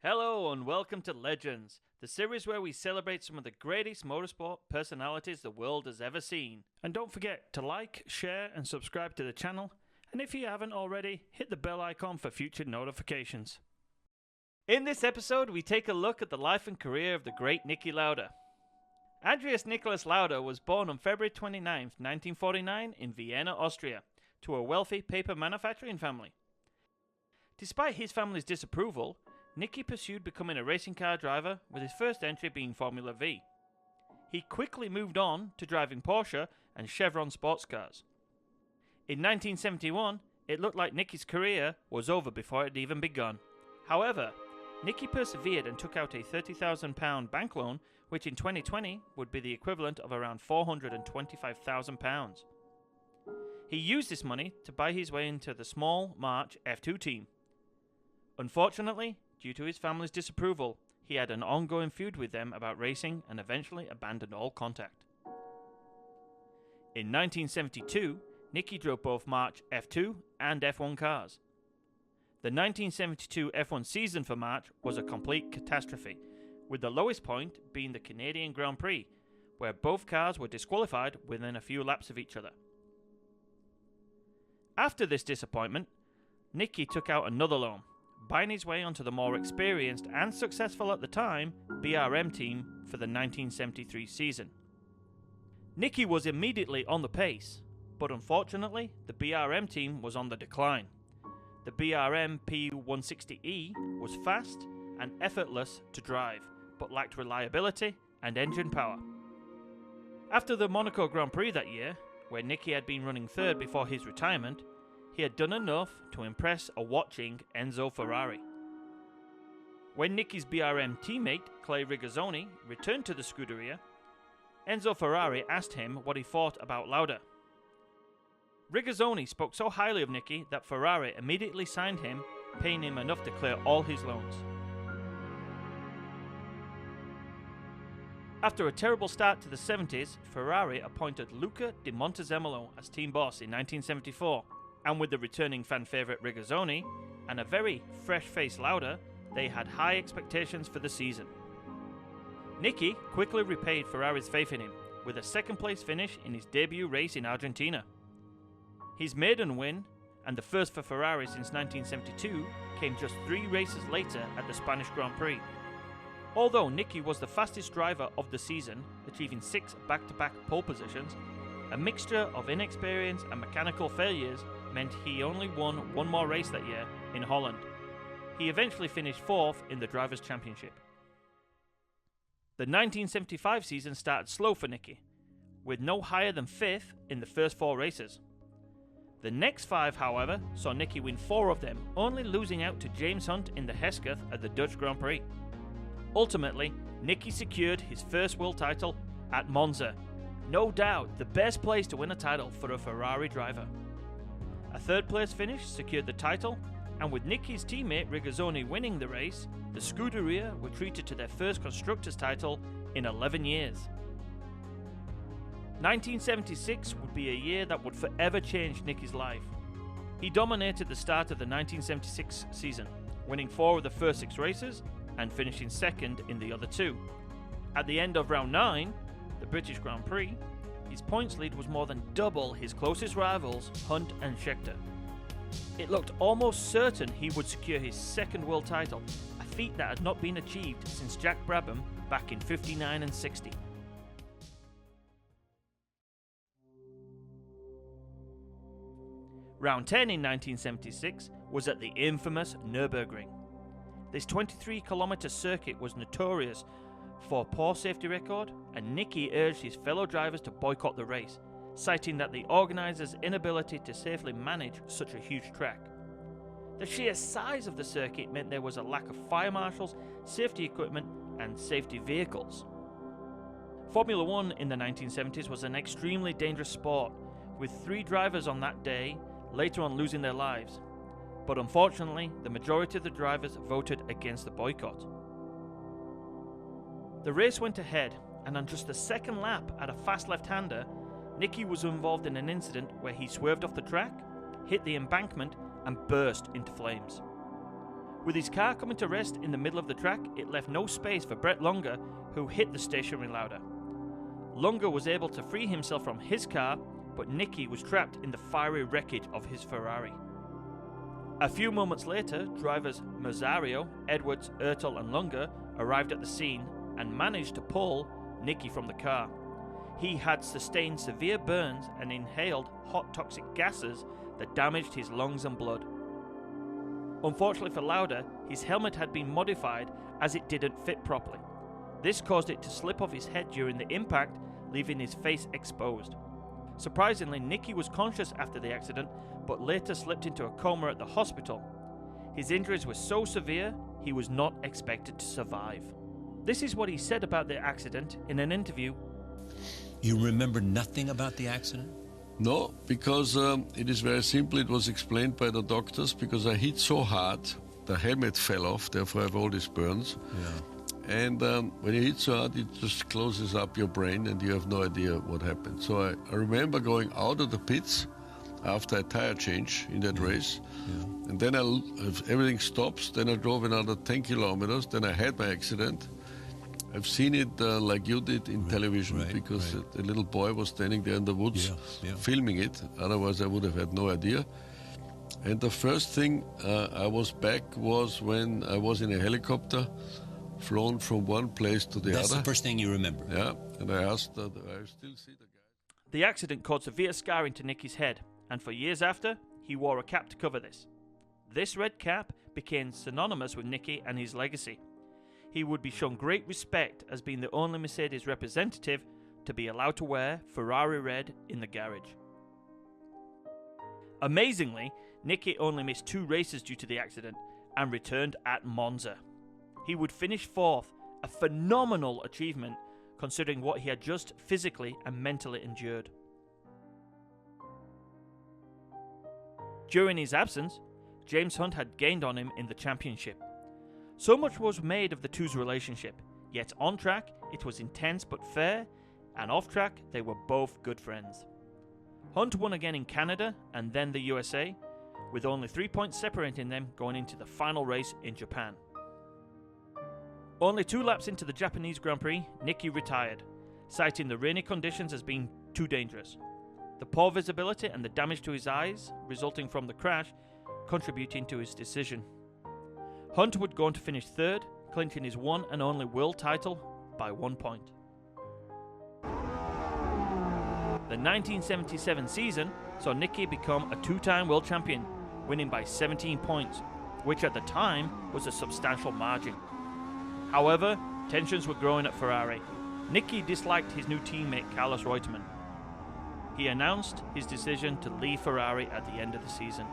Hello and welcome to Legends, the series where we celebrate some of the greatest motorsport personalities the world has ever seen. And don't forget to like, share and subscribe to the channel, and if you haven't already, hit the bell icon for future notifications. In this episode we take a look at the life and career of the great Niki Lauda. Andreas Nicholas Lauda was born on February 29, 1949 in Vienna, Austria, to a wealthy paper manufacturing family. Despite his family's disapproval, Niki pursued becoming a racing car driver, with his first entry being Formula V. He quickly moved on to driving Porsche and Chevron sports cars. In 1971, it looked like Niki's career was over before it had even begun. However, Niki persevered and took out a £30,000 bank loan, which in 2020 would be the equivalent of around £425,000. He used this money to buy his way into the small March F2 team. Unfortunately, due to his family's disapproval, he had an ongoing feud with them about racing and eventually abandoned all contact. In 1972, Niki drove both March F2 and F1 cars. The 1972 F1 season for March was a complete catastrophe, with the lowest point being the Canadian Grand Prix, where both cars were disqualified within a few laps of each other. After this disappointment, Niki took out another loan, buying his way onto the more experienced and successful at the time BRM team for the 1973 season. Niki was immediately on the pace, but unfortunately the BRM team was on the decline. The BRM P160E was fast and effortless to drive, but lacked reliability and engine power. After the Monaco Grand Prix that year, where Niki had been running third before his retirement, he had done enough to impress a watching Enzo Ferrari. When Niki's BRM teammate Clay Regazzoni returned to the Scuderia, Enzo Ferrari asked him what he thought about Lauda. Regazzoni spoke so highly of Niki that Ferrari immediately signed him, paying him enough to clear all his loans. After a terrible start to the 70s, Ferrari appointed Luca Di Montezemolo as team boss in 1974. And with the returning fan favourite Regazzoni and a very fresh-faced Lauda, they had high expectations for the season. Niki quickly repaid Ferrari's faith in him, with a second-place finish in his debut race in Argentina. His maiden win, and the first for Ferrari since 1972, came just 3 races later at the Spanish Grand Prix. Although Niki was the fastest driver of the season, achieving 6 back-to-back pole positions, a mixture of inexperience and mechanical failures meant he only won one more race that year in Holland. He eventually finished 4th in the Drivers' Championship. The 1975 season started slow for Niki, with no higher than 5th in the first 4 races. The next 5, however, saw Niki win 4 of them, only losing out to James Hunt in the Hesketh at the Dutch Grand Prix. Ultimately, Niki secured his first world title at Monza, no doubt the best place to win a title for a Ferrari driver. A 3rd place finish secured the title, and with Niki's teammate Regazzoni winning the race, the Scuderia were treated to their first Constructors' title in 11 years. 1976 would be a year that would forever change Niki's life. He dominated the start of the 1976 season, winning 4 of the first 6 races and finishing 2nd in the other 2. At the end of round 9, the British Grand Prix, his points lead was more than double his closest rivals, Hunt and Scheckter. It looked almost certain he would secure his 2nd world title, a feat that had not been achieved since Jack Brabham back in 59 and 60. Round 10 in 1976 was at the infamous Nürburgring. This 23-kilometre circuit was notorious for poor safety record, and Niki urged his fellow drivers to boycott the race, citing that the organisers' inability to safely manage such a huge track. The sheer size of the circuit meant there was a lack of fire marshals, safety equipment and safety vehicles. Formula 1 in the 1970s was an extremely dangerous sport, with 3 drivers on that day later on losing their lives. But unfortunately, the majority of the drivers voted against the boycott. The race went ahead, and on just the 2nd lap at a fast left-hander, Niki was involved in an incident where he swerved off the track, hit the embankment and burst into flames. With his car coming to rest in the middle of the track, it left no space for Brett Lunger, who hit the stationary Lauda. Lunger was able to free himself from his car, but Niki was trapped in the fiery wreckage of his Ferrari. A few moments later, drivers Mazzario, Edwards, Ertel and Lunger arrived at the scene and managed to pull Niki from the car. He had sustained severe burns and inhaled hot toxic gases that damaged his lungs and blood. Unfortunately for Lauda, his helmet had been modified as it didn't fit properly. This caused it to slip off his head during the impact, leaving his face exposed. Surprisingly, Niki was conscious after the accident, but later slipped into a coma at the hospital. His injuries were so severe, he was not expected to survive. This is what he said about the accident in an interview. You remember nothing about the accident? No, because it is very simple. It was explained by the doctors because I hit so hard, the helmet fell off, therefore I have all these burns. Yeah. And when you hit so hard, it just closes up your brain and you have no idea what happened. So I remember going out of the pits after a tire change in that race. Yeah. And then everything stops. Then I drove another 10 kilometers. Then I had my accident. I've seen it like you did in television because the little boy was standing there in the woods filming it. Otherwise, I would have had no idea. And the first thing I was back was when I was in a helicopter, flown from one place to the That's other. the first thing you remember? Yeah, and I asked, I still see the guy. The accident caused severe scarring to Niki's head, and for years after, he wore a cap to cover this. This red cap became synonymous with Niki and his legacy. He would be shown great respect as being the only Mercedes representative to be allowed to wear Ferrari red in the garage. Amazingly, Niki only missed 2 races due to the accident and returned at Monza. He would finish 4th, a phenomenal achievement considering what he had just physically and mentally endured. During his absence, James Hunt had gained on him in the championship. So much was made of the two's relationship, yet on track it was intense but fair, and off track they were both good friends. Hunt won again in Canada and then the USA, with only 3 points separating them going into the final race in Japan. Only 2 laps into the Japanese Grand Prix, Niki retired, citing the rainy conditions as being too dangerous. The poor visibility and the damage to his eyes resulting from the crash contributing to his decision. Hunt would go on to finish 3rd, clinching his one and only world title by 1 point. The 1977 season saw Niki become a 2-time world champion, winning by 17 points, which at the time was a substantial margin. However, tensions were growing at Ferrari. Niki disliked his new teammate Carlos Reutemann. He announced his decision to leave Ferrari at the end of the season.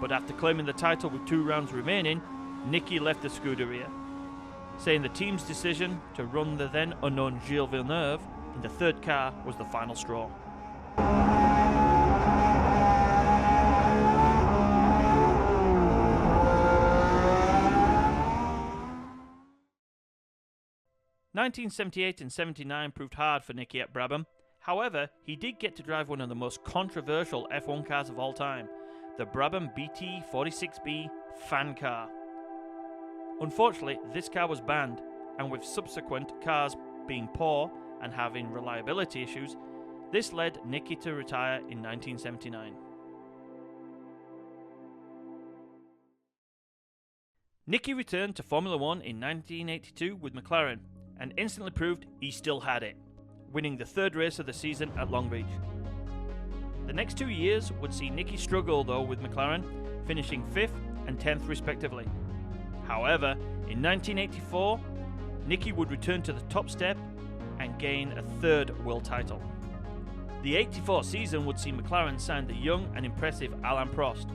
But after claiming the title with 2 rounds remaining, Niki left the Scuderia, saying the team's decision to run the then unknown Gilles Villeneuve in the 3rd car was the final straw. '78 and '79 proved hard for Niki at Brabham. However, he did get to drive one of the most controversial F1 cars of all time, the Brabham BT46B fan car. Unfortunately, this car was banned, and with subsequent cars being poor and having reliability issues, this led Niki to retire in 1979. Niki returned to Formula 1 in 1982 with McLaren, and instantly proved he still had it, winning the 3rd race of the season at Long Beach. The next 2 years would see Niki struggle though with McLaren, finishing 5th and 10th respectively. However, in 1984, Niki would return to the top step and gain a 3rd world title. The 84 season would see McLaren sign the young and impressive Alain Prost,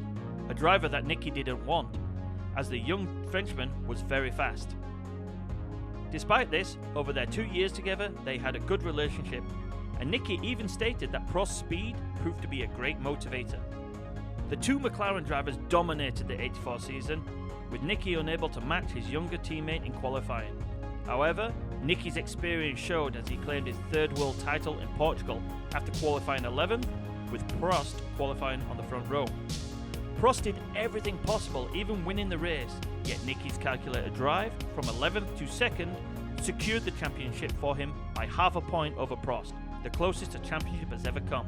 a driver that Niki didn't want, as the young Frenchman was very fast. Despite this, over their 2 years together, they had a good relationship, and Niki even stated that Prost's speed proved to be a great motivator. The 2 McLaren drivers dominated the 84 season, with Niki unable to match his younger teammate in qualifying. However, Niki's experience showed as he claimed his 3rd world title in Portugal after qualifying 11th, with Prost qualifying on the front row. Prost did everything possible, even winning the race, yet Niki's calculated drive from 11th to 2nd secured the championship for him by half a point over Prost, the closest a championship has ever come.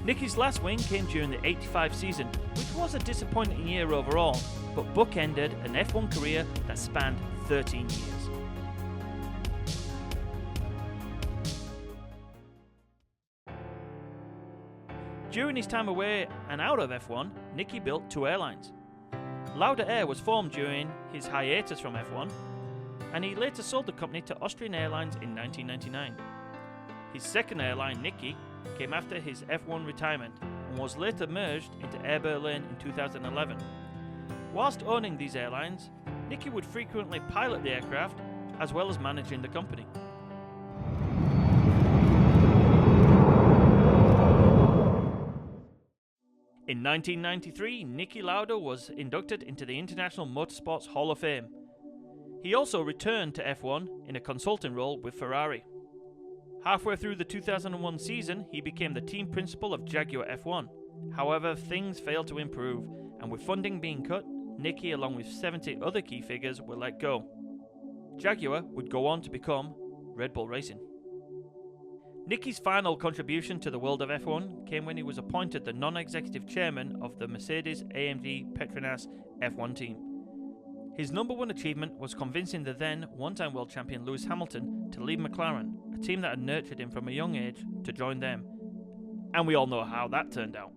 Niki's last win came during the 85 season, which was a disappointing year overall, but bookended an F1 career that spanned 13 years. During his time away and out of F1, Niki built 2 airlines. Lauda Air was formed during his hiatus from F1, and he later sold the company to Austrian Airlines in 1999. His second airline, Niki, came after his F1 retirement and was later merged into Air Berlin in 2011. Whilst owning these airlines, Niki would frequently pilot the aircraft as well as managing the company. In 1993, Niki Lauda was inducted into the International Motorsports Hall of Fame. He also returned to F1 in a consulting role with Ferrari. Halfway through the 2001 season, he became the team principal of Jaguar F1. However, things failed to improve, and with funding being cut, Niki, along with 70 other key figures, were let go. Jaguar would go on to become Red Bull Racing. Niki's final contribution to the world of F1 came when he was appointed the non-executive chairman of the Mercedes-AMG Petronas F1 team. His number one achievement was convincing the then one-time world champion Lewis Hamilton to leave McLaren, a team that had nurtured him from a young age, to join them. And we all know how that turned out.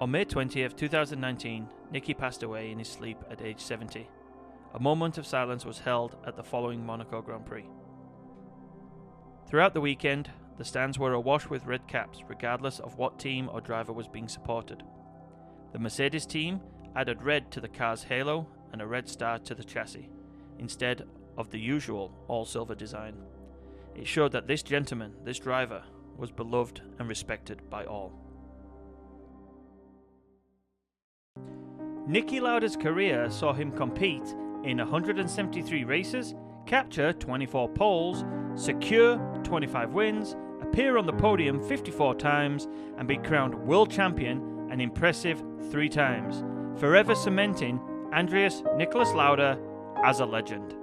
On May 20th, 2019, Niki passed away in his sleep at age 70. A moment of silence was held at the following Monaco Grand Prix. Throughout the weekend, the stands were awash with red caps, regardless of what team or driver was being supported. The Mercedes team added red to the car's halo and a red star to the chassis, instead of the usual all-silver design. It showed that this gentleman, this driver, was beloved and respected by all. Niki Lauda's career saw him compete in 173 races, capture 24 poles, secure 25 wins, appear on the podium 54 times, and be crowned world champion an impressive 3 times, forever cementing Andreas Nicholas Lauda as a legend.